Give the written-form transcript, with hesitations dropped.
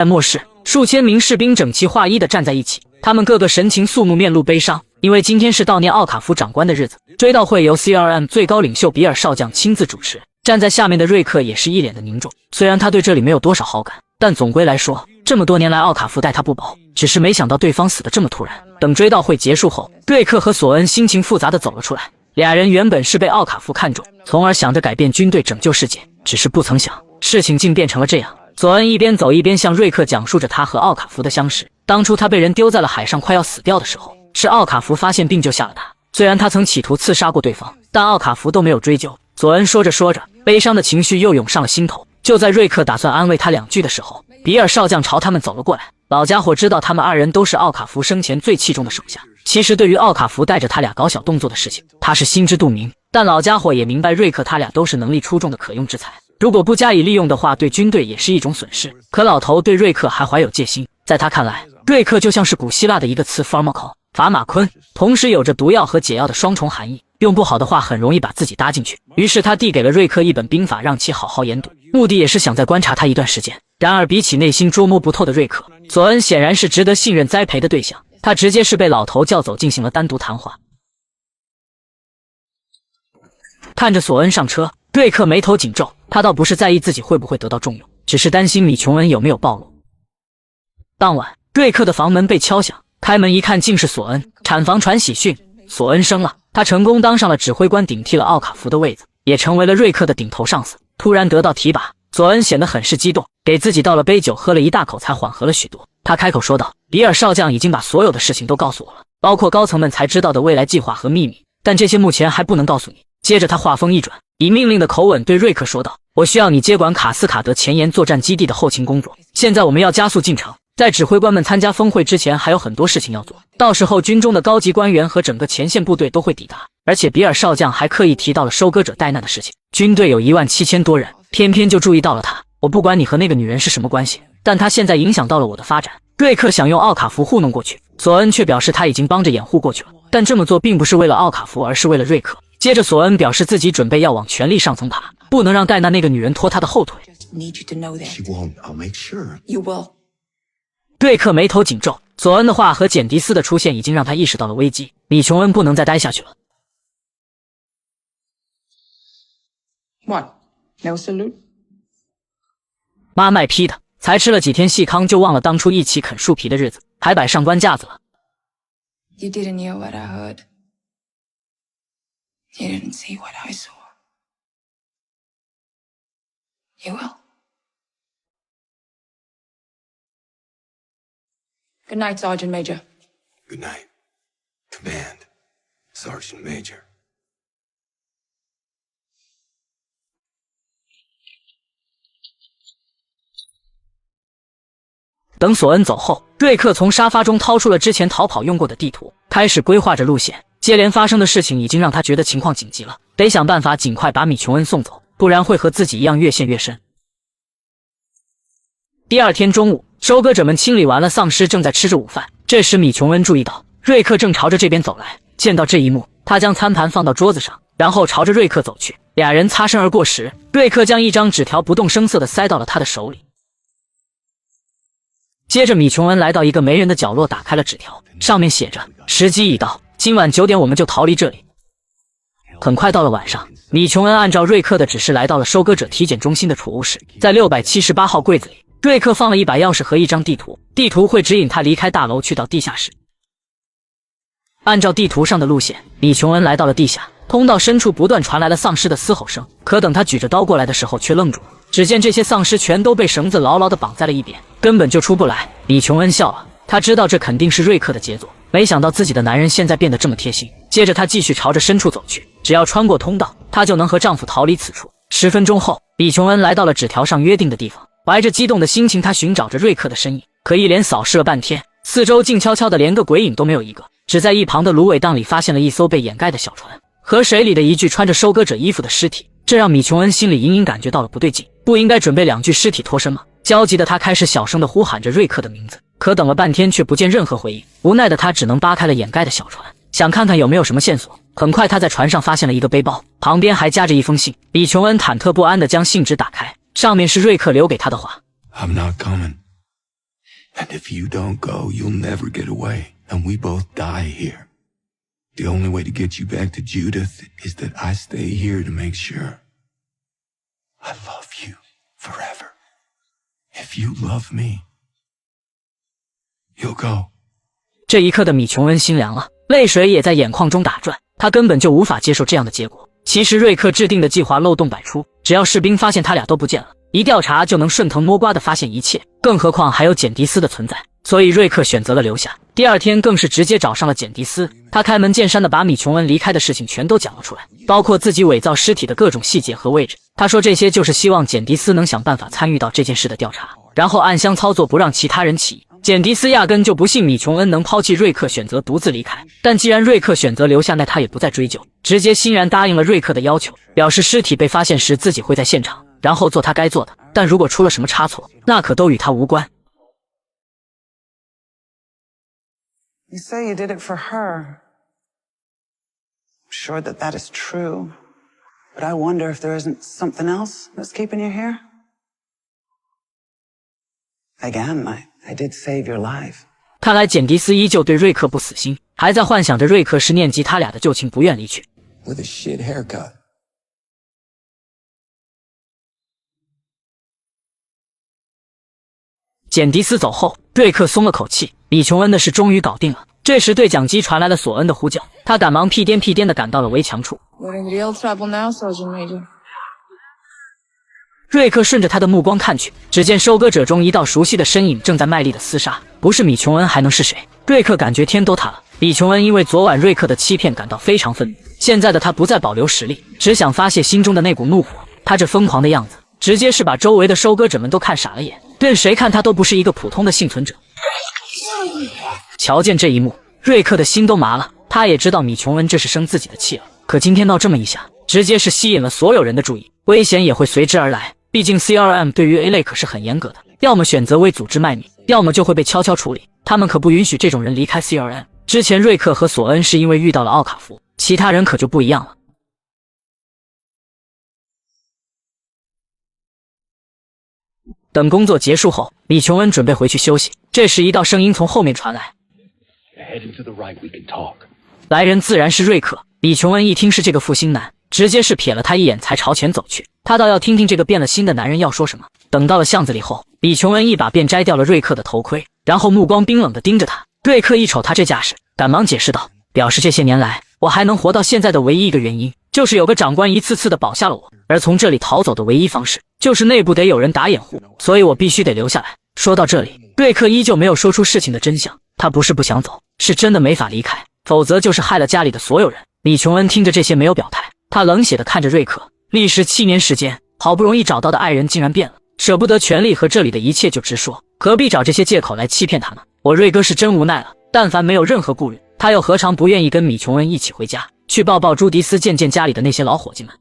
在末世，数千名士兵整齐划一地站在一起，他们个个神情肃穆，面露悲伤，因为今天是悼念奥卡福长官的日子。追悼会由 CRM 最高领袖比尔少将亲自主持，站在下面的瑞克也是一脸的凝重。虽然他对这里没有多少好感，但总归来说，这么多年来奥卡福待他不薄，只是没想到对方死得这么突然。等追悼会结束后，瑞克和索恩心情复杂地走了出来。俩人原本是被奥卡福看中，从而想着改变军队拯救世界，只是不曾想事情竟变成了这样。索恩一边走一边向瑞克讲述着他和奥卡福的相识。当初他被人丢在了海上快要死掉的时候，是奥卡福发现并救下了他。虽然他曾企图刺杀过对方，但奥卡福都没有追究。索恩说着说着，悲伤的情绪又涌上了心头。就在瑞克打算安慰他两句的时候，比尔少将朝他们走了过来。老家伙知道他们二人都是奥卡福生前最器重的手下，其实对于奥卡福带着他俩搞小动作的事情，他是心知肚明。但老家伙也明白瑞克他俩都是能力出众的可用之才，如果不加以利用的话，对军队也是一种损失。可老头对瑞克还怀有戒心，在他看来，瑞克就像是古希腊的一个词 pharmacon 法马昆，同时有着毒药和解药的双重含义，用不好的话很容易把自己搭进去。于是他递给了瑞克一本兵法，让其好好研读，目的也是想再观察他一段时间。然而比起内心捉摸不透的瑞克，索恩显然是值得信任栽培的对象，他直接是被老头叫走进行了单独谈话。看着索恩上车，瑞克眉头紧皱，他倒不是在意自己会不会得到重用，只是担心米琼恩有没有暴露。当晚，瑞克的房门被敲响，开门一看竟是索恩。产房传喜讯，索恩生了，他成功当上了指挥官，顶替了奥卡福的位子，也成为了瑞克的顶头上司。突然得到提拔，索恩显得很是激动，给自己倒了杯酒，喝了一大口才缓和了许多。他开口说道：“比尔少将已经把所有的事情都告诉我了，包括高层们才知道的未来计划和秘密，但这些目前还不能告诉你。”接着他话锋一转，以命令的口吻对瑞克说道：“我需要你接管卡斯卡德前沿作战基地的后勤工作，现在我们要加速进程。在指挥官们参加峰会之前，还有很多事情要做，到时候军中的高级官员和整个前线部队都会抵达。而且比尔少将还刻意提到了收割者戴娜的事情，军队有17000多人，偏偏就注意到了他。我不管你和那个女人是什么关系，但她现在影响到了我的发展。”瑞克想用奥卡福糊弄过去，索恩却表示他已经帮着掩护过去了，但这么做并不是为了奥卡福，而是为了瑞克。接着索恩表示自己准备要往权力上层爬，不能让戴娜那个女人拖他的后腿。瑞克眉头紧皱，索恩的话和简迪斯的出现已经让他意识到了危机，米琼恩不能再待下去了。What? No salute? 妈卖批的，才吃了几天细糠就忘了当初一起啃树皮的日子，还摆上官架子了。You didn't hear what I heard. You didn't see what I saw. You will. Good night, Sergeant Major. Good night, Command, Sergeant Major. 等索恩走后，瑞克从沙发中掏出了之前逃跑用过的地图，开始规划着路线。接连发生的事情已经让他觉得情况紧急了，得想办法尽快把米琼恩送走，不然会和自己一样越陷越深。第二天中午，收割者们清理完了丧尸，正在吃着午饭。这时米琼恩注意到瑞克正朝着这边走来，见到这一幕，他将餐盘放到桌子上，然后朝着瑞克走去。俩人擦身而过时，瑞克将一张纸条不动声色地塞到了他的手里。接着米琼恩来到一个没人的角落，打开了纸条，上面写着：时机已到，今晚9点我们就逃离这里。很快到了晚上，米琼恩按照瑞克的指示来到了收割者体检中心的储物室，在678号柜子里，瑞克放了一把钥匙和一张地图，地图会指引他离开大楼去到地下室。按照地图上的路线，米琼恩来到了地下，通道深处不断传来了丧尸的嘶吼声，可等他举着刀过来的时候却愣住了，只见这些丧尸全都被绳子牢牢地绑在了一边，根本就出不来。米琼恩笑了，他知道这肯定是瑞克的杰作，没想到自己的男人现在变得这么贴心。接着他继续朝着深处走去，只要穿过通道，她就能和丈夫逃离此处。10分钟后，米琼恩来到了纸条上约定的地方，怀着激动的心情，他寻找着瑞克的身影，可一连扫视了半天，四周静悄悄的，连个鬼影都没有一个，只在一旁的芦苇荡里发现了一艘被掩盖的小船和水里的一具穿着收割者衣服的尸体，这让米琼恩心里隐隐感觉到了不对劲，不应该准备2具尸体脱身吗？焦急的他开始小声的呼喊着瑞克的名字，可等了半天却不见任何回应，无奈的他只能扒开了掩盖的小船，想看看有没有什么线索。很快他在船上发现了一个背包，旁边还夹着一封信。米琼恩忐忑不安地将信纸打开，上面是瑞克留给他的话。 I'm not coming. And if you don't go, you'll never get away, and we both die here. The only way to get you back to Judith is that I stay here to make sure. I love you forever. If you love me, you'll go. 这一刻的米琼恩心凉了，泪水也在眼眶中打转。他根本就无法接受这样的结果。其实瑞克制定的计划漏洞百出，只要士兵发现他俩都不见了，一调查就能顺藤摸瓜地发现一切，更何况还有简迪斯的存在。所以瑞克选择了留下。第二天更是直接找上了简迪斯，他开门见山地把米琼恩离开的事情全都讲了出来，包括自己伪造尸体的各种细节和位置。他说这些就是希望简迪斯能想办法参与到这件事的调查，然后暗箱操作，不让其他人起疑。简迪斯压根就不信米琼恩能抛弃瑞克，选择独自离开。但既然瑞克选择留下，那他也不再追究，直接欣然答应了瑞克的要求，表示尸体被发现时自己会在现场，然后做他该做的。但如果出了什么差错，那可都与他无关。You say you did it for her. I'm sure that is true. But I wonder if there isn't something else that's keeping you here. Again, I did save your life. 看来简迪斯依旧对瑞克不死心，还在幻想着瑞克是念及他俩的旧情不愿离去。 With a shit haircut. 简迪斯走后，瑞克松了口气，米琼恩的事终于搞定了。这时对讲机传来了索恩的呼叫，他赶忙屁颠屁颠地赶到了围墙处。 We're in real trouble now, Sergeant Major. 瑞克顺着他的目光看去，只见收割者中一道熟悉的身影正在卖力的厮杀，不是米琼恩还能是谁？瑞克感觉天都塌了。米琼恩因为昨晚瑞克的欺骗感到非常愤怒，现在的他不再保留实力，只想发泄心中的那股怒火。他这疯狂的样子，直接是把周围的收割者们都看傻了眼，任谁看他都不是一个普通的幸存者。瞧见这一幕，瑞克的心都麻了。他也知道米琼恩这是生自己的气了，可今天闹这么一下，直接是吸引了所有人的注意，危险也会随之而来。毕竟 CRM 对于 A 类可是很严格的，要么选择为组织卖命，要么就会被悄悄处理。他们可不允许这种人离开 CRM。之前瑞克和索恩是因为遇到了奥卡福，其他人可就不一样了。等工作结束后，米琼恩准备回去休息，这时一道声音从后面传来。 Heading to the right, we can talk. 来人自然是瑞克。米琼恩一听是这个负心男，直接是瞥了他一眼才朝前走去。他倒要听听这个变了心的男人要说什么。等到了巷子里后，米琼恩一把便摘掉了瑞克的头盔，然后目光冰冷地盯着他。瑞克一瞅他这架势，赶忙解释道，表示这些年来我还能活到现在的唯一一个原因，就是有个长官一次次地保下了我，而从这里逃走的唯一方式，就是内部得有人打掩护，所以我必须得留下来。说到这里，瑞克依旧没有说出事情的真相，他不是不想走，是真的没法离开，否则就是害了家里的所有人。米琼恩听着这些没有表态，他冷血地看着瑞克。历时7年时间，好不容易找到的爱人竟然变了，舍不得权力和这里的一切就直说，何必找这些借口来欺骗他呢？我瑞哥是真无奈了，但凡没有任何顾虑，他又何尝不愿意跟米琼恩一起回家，去抱抱朱迪斯，见见家里的那些老伙计们。